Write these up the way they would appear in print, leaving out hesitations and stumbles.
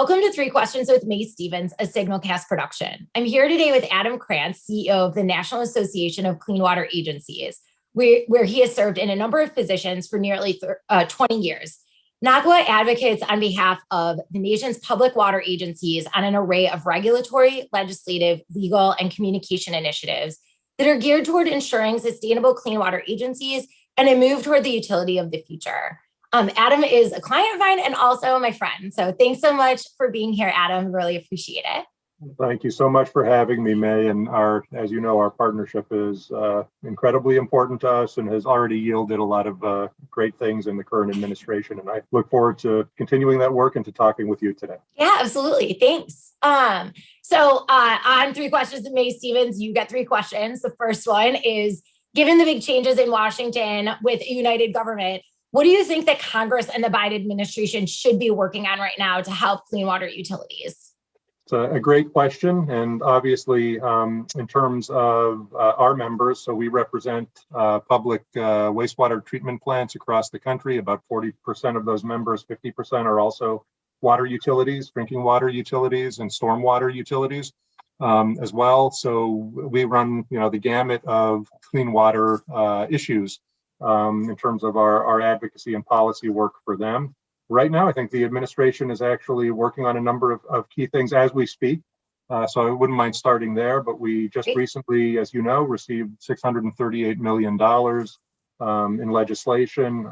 Welcome to Three Questions with Mae Stevens, a Signalcast production. I'm here today with Adam Krantz, CEO of the National Association of Clean Water Agencies, where he has served in a number of positions for nearly 20 years. NACWA advocates on behalf of the nation's public water agencies on an array of regulatory, legislative, legal, and communication initiatives that are geared toward ensuring sustainable clean water agencies and a move toward the utility of the future. Adam is a client of mine and also my friend. So thanks so much for being here, Adam. Really appreciate it. Thank you so much for having me, Mae. And as you know, our partnership is incredibly important to us and has already yielded a lot of great things in the current administration. And I look forward to continuing that work and to talking with you today. Yeah, absolutely. Thanks. So on Three Questions with Mae Stevens, you get three questions. The first one is, given the big changes in Washington with a united government, what do you think that Congress and the Biden administration should be working on right now to help clean water utilities? It's a great question. And obviously, in terms of our members, so we represent public wastewater treatment plants across the country. About 40% of those members, 50% are also water utilities, drinking water utilities, and stormwater utilities as well. So we run, the gamut of clean water issues in terms of our advocacy and policy work for them. Right now, I think the administration is actually working on a number of key things as we speak. So I wouldn't mind starting there, but we just recently, as you know, received $638 million in legislation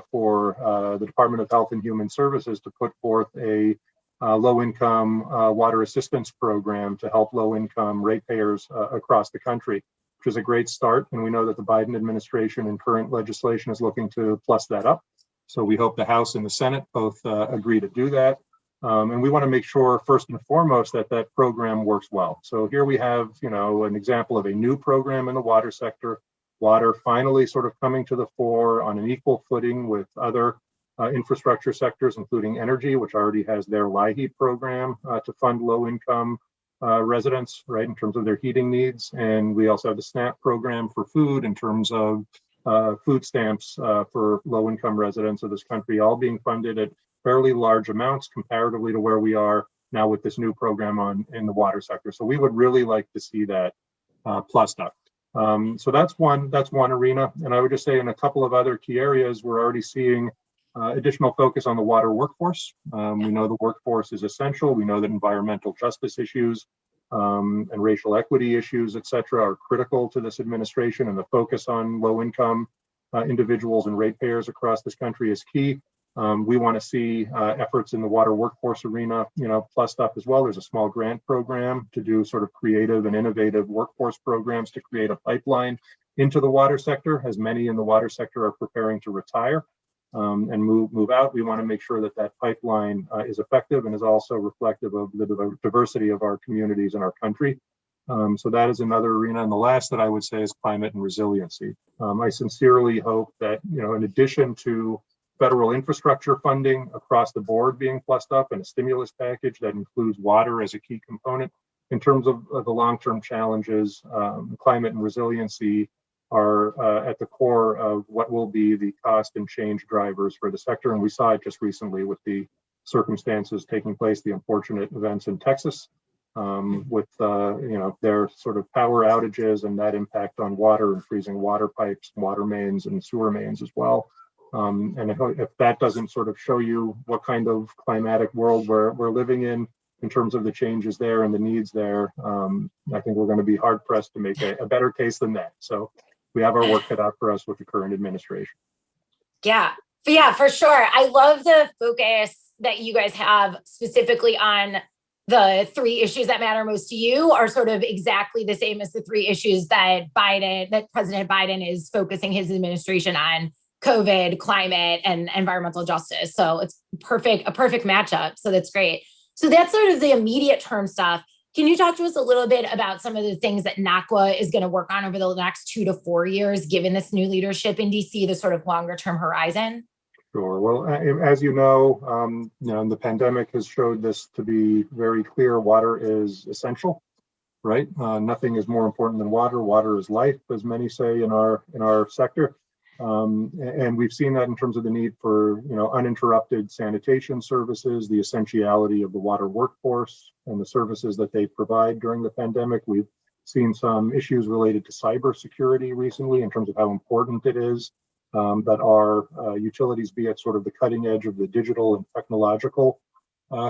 for the Department of Health and Human Services to put forth a low-income water assistance program to help low-income ratepayers across the country, which is a great start. And we know that the Biden administration and current legislation is looking to plus that up. So we hope the House and the Senate both agree to do that. And we want to make sure, first and foremost, that that program works well. So here we have, an example of a new program in the water sector, water finally sort of coming to the fore on an equal footing with other infrastructure sectors, including energy, which already has their LIHEAP program to fund low-income residents, right, in terms of their heating needs. And we also have the SNAP program for food in terms of food stamps for low-income residents of this country, all being funded at fairly large amounts comparatively to where we are now with this new program in the water sector. So we would really like to see that plussed up. So that's one arena. And I would just say in a couple of other key areas, we're already seeing additional focus on the water workforce. We know the workforce is essential. We know that environmental justice issues and racial equity issues, et cetera, are critical to this administration, and the focus on low-income individuals and ratepayers across this country is key. We want to see efforts in the water workforce arena, plussed up as well. There's a small grant program to do sort of creative and innovative workforce programs to create a pipeline into the water sector, as many in the water sector are preparing to retire and move out. We want to make sure that that pipeline is effective and is also reflective of the diversity of our communities and our country. So that is another arena. And the last that I would say is climate and resiliency. I sincerely hope that, in addition to federal infrastructure funding across the board being plussed up and a stimulus package that includes water as a key component, in terms of the long-term challenges, climate and resiliency are at the core of what will be the cost and change drivers for the sector. And we saw it just recently with the circumstances taking place, the unfortunate events in Texas with their sort of power outages and that impact on water and freezing water pipes, water mains, and sewer mains as well. And if that doesn't sort of show you what kind of climatic world we're living in terms of the changes there and the needs there, I think we're going to be hard pressed to make a better case than that. So we have our work cut out for us with the current administration. Yeah, for sure. I love the focus that you guys have specifically on the three issues that matter most to you are sort of exactly the same as the three issues that President Biden is focusing his administration on: COVID, climate, and environmental justice. So it's a perfect matchup. So that's great. So that's sort of the immediate term stuff. Can you talk to us a little bit about some of the things that NACWA is going to work on over the next 2 to 4 years, given this new leadership in DC, the sort of longer term horizon? Sure. Well, as you know, the pandemic has showed this to be very clear. Water is essential, right? Nothing is more important than water. Water is life, as many say in our sector. And we've seen that in terms of the need for, uninterrupted sanitation services, the essentiality of the water workforce and the services that they provide during the pandemic. We've seen some issues related to cybersecurity recently in terms of how important it is that our utilities be at sort of the cutting edge of the digital and technological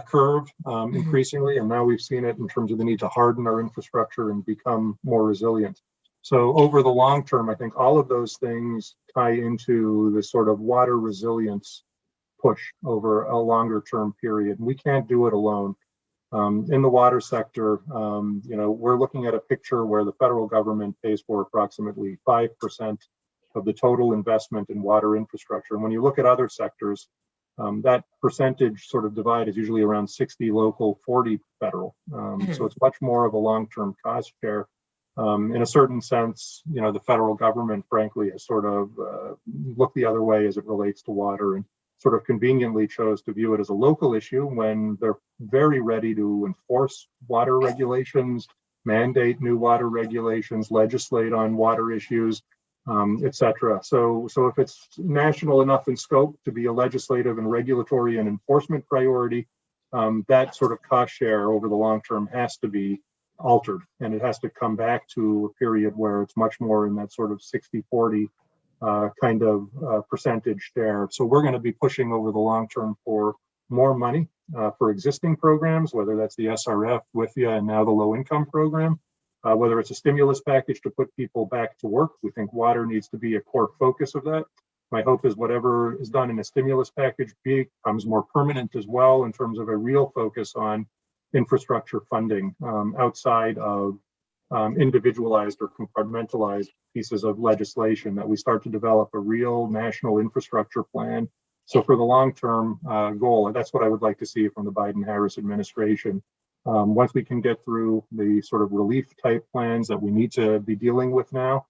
curve increasingly. And now we've seen it in terms of the need to harden our infrastructure and become more resilient. So over the long term, I think all of those things tie into this sort of water resilience push over a longer term period. And we can't do it alone. In the water sector, we're looking at a picture where the federal government pays for approximately 5% of the total investment in water infrastructure. And when you look at other sectors, that percentage sort of divide is usually around 60 local, 40 federal. So it's much more of a long-term cost share. In a certain sense, the federal government, frankly, has sort of looked the other way as it relates to water and sort of conveniently chose to view it as a local issue when they're very ready to enforce water regulations, mandate new water regulations, legislate on water issues, et cetera. So if it's national enough in scope to be a legislative and regulatory and enforcement priority, that sort of cost share over the long term has to be altered, and it has to come back to a period where it's much more in that sort of 60-40 kind of percentage share. So we're going to be pushing over the long term for more money for existing programs, whether that's the SRF, WIFIA, and now the low income program, whether it's a stimulus package to put people back to work. We think water needs to be a core focus of that. My hope is whatever is done in a stimulus package becomes more permanent as well in terms of a real focus on infrastructure funding outside of individualized or compartmentalized pieces of legislation, that we start to develop a real national infrastructure plan. So for the long-term goal, and that's what I would like to see from the Biden-Harris administration, once we can get through the sort of relief type plans that we need to be dealing with now,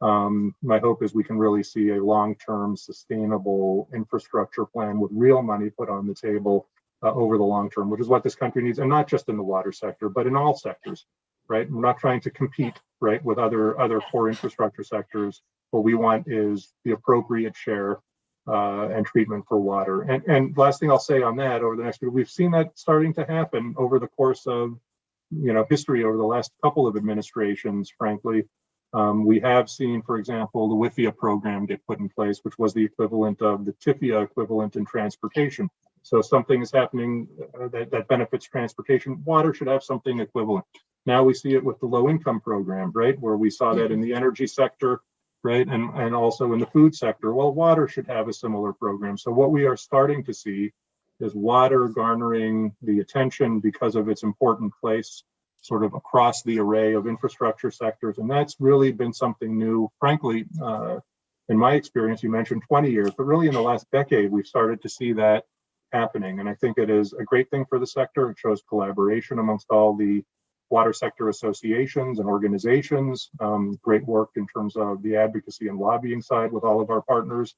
my hope is we can really see a long-term sustainable infrastructure plan with real money put on the table over the long term, which is what this country needs, and not just in the water sector, but in all sectors, right? We're not trying to compete, right, with other core infrastructure sectors. What we want is the appropriate share and treatment for water. And last thing I'll say on that, over the next year, we've seen that starting to happen over the course of history over the last couple of administrations, frankly. We have seen, for example, the WIFIA program get put in place, which was the equivalent of the TIFIA equivalent in transportation. So something is happening that benefits transportation. Water should have something equivalent. Now we see it with the low income program, right? Where we saw that in the energy sector, right? And also in the food sector. Well, water should have a similar program. So what we are starting to see is water garnering the attention because of its important place sort of across the array of infrastructure sectors. And that's really been something new, frankly, in my experience. You mentioned 20 years, but really in the last decade, we've started to see that happening. And I think it is a great thing for the sector. It shows collaboration amongst all the water sector associations and organizations, great work in terms of the advocacy and lobbying side with all of our partners,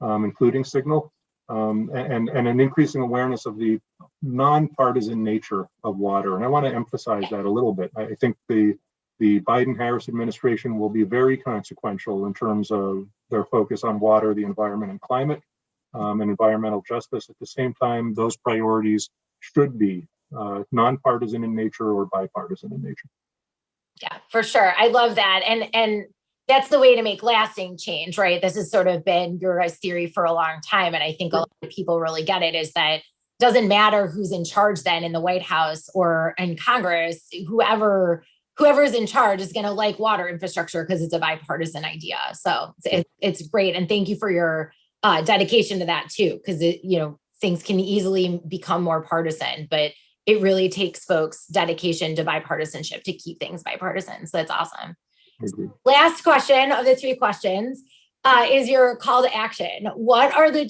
including Signal, and an increasing awareness of the nonpartisan nature of water. And I want to emphasize that a little bit. I think the Biden-Harris administration will be very consequential in terms of their focus on water, the environment, and climate, and environmental justice. At the same time, those priorities should be nonpartisan in nature or bipartisan in nature. Yeah, for sure. I love that. And that's the way to make lasting change, right? This has sort of been your guys' theory for a long time. And I think a lot of people really get it, is that it doesn't matter who's in charge then in the White House or in Congress, whoever is in charge is going to like water infrastructure because it's a bipartisan idea. So it's great. And thank you for your dedication to that too, because things can easily become more partisan, but it really takes folks' dedication to bipartisanship to keep things bipartisan. So that's awesome. Last question of the 3 questions is your call to action. What are the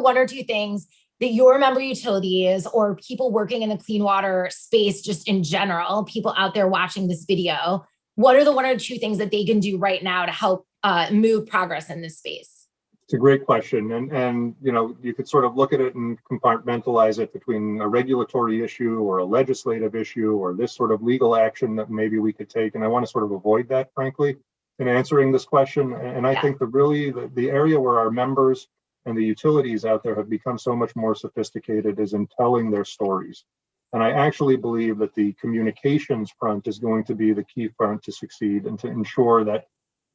1 or 2 things that your member utilities or people working in the clean water space, just in general, people out there watching this video, what are the 1 or 2 things that they can do right now to help move progress in this space? It's a great question. And you could sort of look at it and compartmentalize it between a regulatory issue or a legislative issue or this sort of legal action that maybe we could take. And I want to sort of avoid that, frankly. in answering this question. And I think the area where our members and the utilities out there have become so much more sophisticated is in telling their stories. And I actually believe that the communications front is going to be the key front to succeed and to ensure that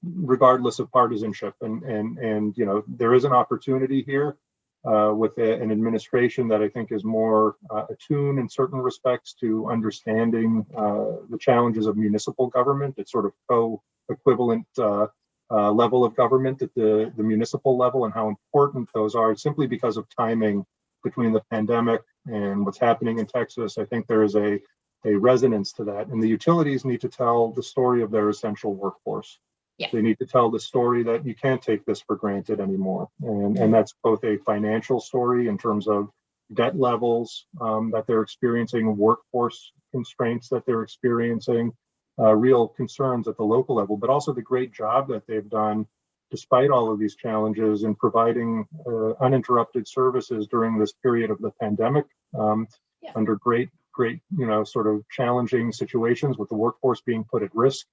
regardless of partisanship and there is an opportunity here with an administration that I think is more attuned in certain respects to understanding the challenges of municipal government. It's sort of co-equivalent level of government at the municipal level and how important those are simply because of timing between the pandemic and what's happening in Texas. I think there is a resonance to that. And the utilities need to tell the story of their essential workforce. Yeah. They need to tell the story that you can't take this for granted anymore. And that's both a financial story in terms of debt levels that they're experiencing, workforce constraints that they're experiencing, real concerns at the local level, but also the great job that they've done despite all of these challenges in providing uninterrupted services during this period of the pandemic under great, sort of challenging situations with the workforce being put at risk.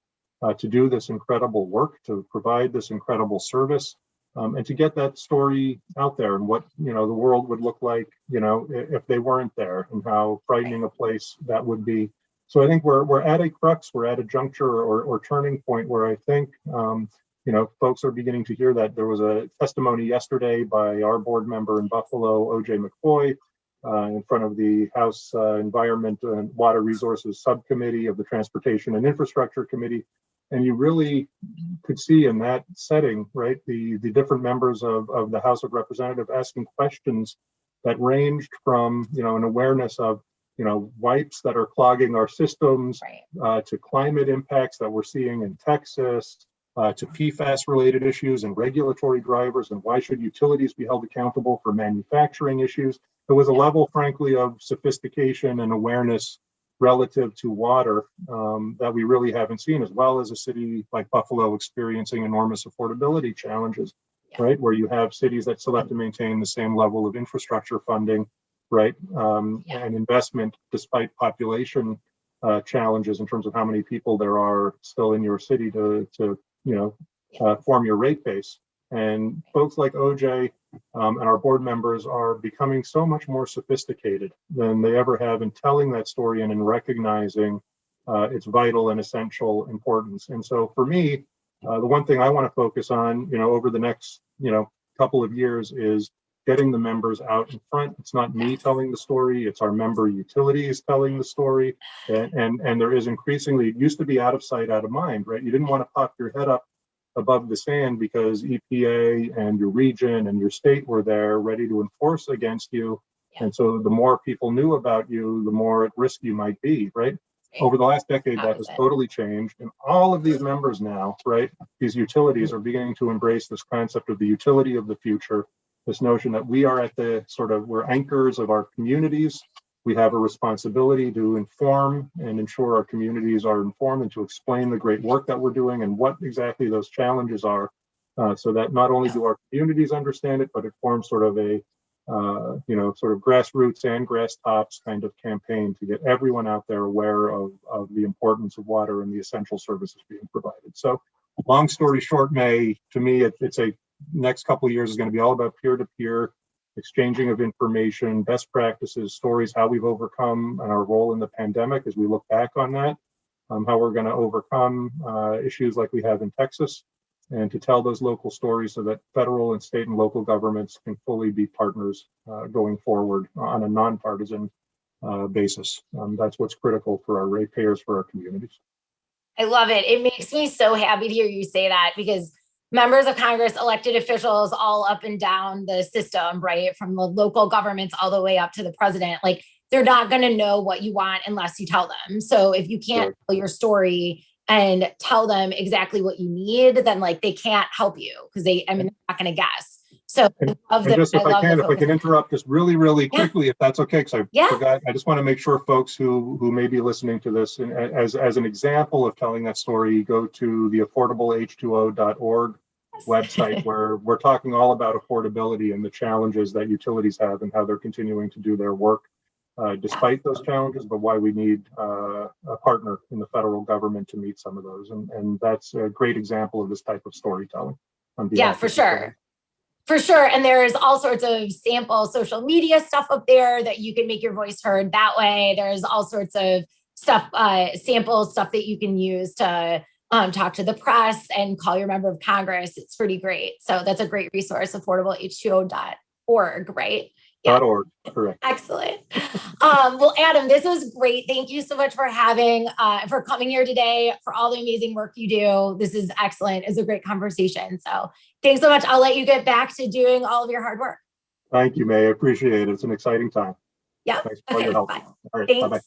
To do this incredible work, to provide this incredible service, and to get that story out there and what the world would look like, if they weren't there, and how frightening a place that would be. So I think we're at a crux, we're at a juncture or turning point where I think folks are beginning to hear that. There was a testimony yesterday by our board member in Buffalo, O.J. McCoy, in front of the House Environment and Water Resources Subcommittee of the Transportation and Infrastructure Committee. And you really could see in that setting, right, the different members of the House of Representatives asking questions that ranged from, an awareness of, wipes that are clogging our systems, to climate impacts that we're seeing in Texas, to PFAS-related issues and regulatory drivers, and why should utilities be held accountable for manufacturing issues. There was a level, frankly, of sophistication and awareness relative to water that we really haven't seen, as well as a city like Buffalo experiencing enormous affordability challenges, right? Where you have cities that still have to maintain the same level of infrastructure funding, right? And investment despite population challenges in terms of how many people there are still in your city to form your rate base. And folks like OJ and our board members are becoming so much more sophisticated than they ever have in telling that story and in recognizing its vital and essential importance. And so for me, the one thing I want to focus on, over the next, couple of years is getting the members out in front. It's not me telling the story, it's our member utilities telling the story. And there is increasingly, it used to be out of sight, out of mind, right? You didn't want to pop your head up above the sand because EPA and your region and your state were there ready to enforce against you. And so the more people knew about you, the more at risk you might be, right? Over the last decade, that has totally changed. And all of these members now, right, these utilities are beginning to embrace this concept of the utility of the future, this notion that we are at the we're anchors of our communities. We have a responsibility to inform and ensure our communities are informed and to explain the great work that we're doing and what exactly those challenges are, so that not only do our communities understand it, but it forms sort of a, grassroots and grass tops kind of campaign to get everyone out there aware of the importance of water and the essential services being provided. So long story short, May, to me, it's a next couple of years is going to be all about peer-to-peer exchanging of information, best practices, stories, how we've overcome and our role in the pandemic as we look back on that, how we're going to overcome issues like we have in Texas, and to tell those local stories so that federal and state and local governments can fully be partners going forward on a nonpartisan basis. That's what's critical for our ratepayers, for our communities. I love it. It makes me so happy to hear you say that, because members of Congress, elected officials, all up and down the system, right? From the local governments all the way up to the president, like, they're not going to know what you want unless you tell them. So if you can't tell your story and tell them exactly what you need, then they can't help you because they're not going to guess. So if I can interrupt just really, really quickly, if that's okay, because I forgot. I just want to make sure folks who may be listening to this, and as an example of telling that story, go to the affordableh2o.org website where we're talking all about affordability and the challenges that utilities have and how they're continuing to do their work. despite those challenges, but why we need a partner in the federal government to meet some of those. And that's a great example of this type of storytelling. Yeah, for sure. For sure. And there's all sorts of sample social media stuff up there that you can make your voice heard that way. There's all sorts of stuff, sample stuff that you can use to talk to the press and call your member of Congress. It's pretty great. So that's a great resource, affordableh2o.org, right? Yeah. .org, correct. Excellent. Well, Adam, this was great. Thank you so much for coming here today, for all the amazing work you do. This is excellent. It's a great conversation. So thanks so much. I'll let you get back to doing all of your hard work. Thank you, Mae. I appreciate it. It's an exciting time. Yeah. Thanks for all your help. Bye. All right. Thanks. Bye-bye.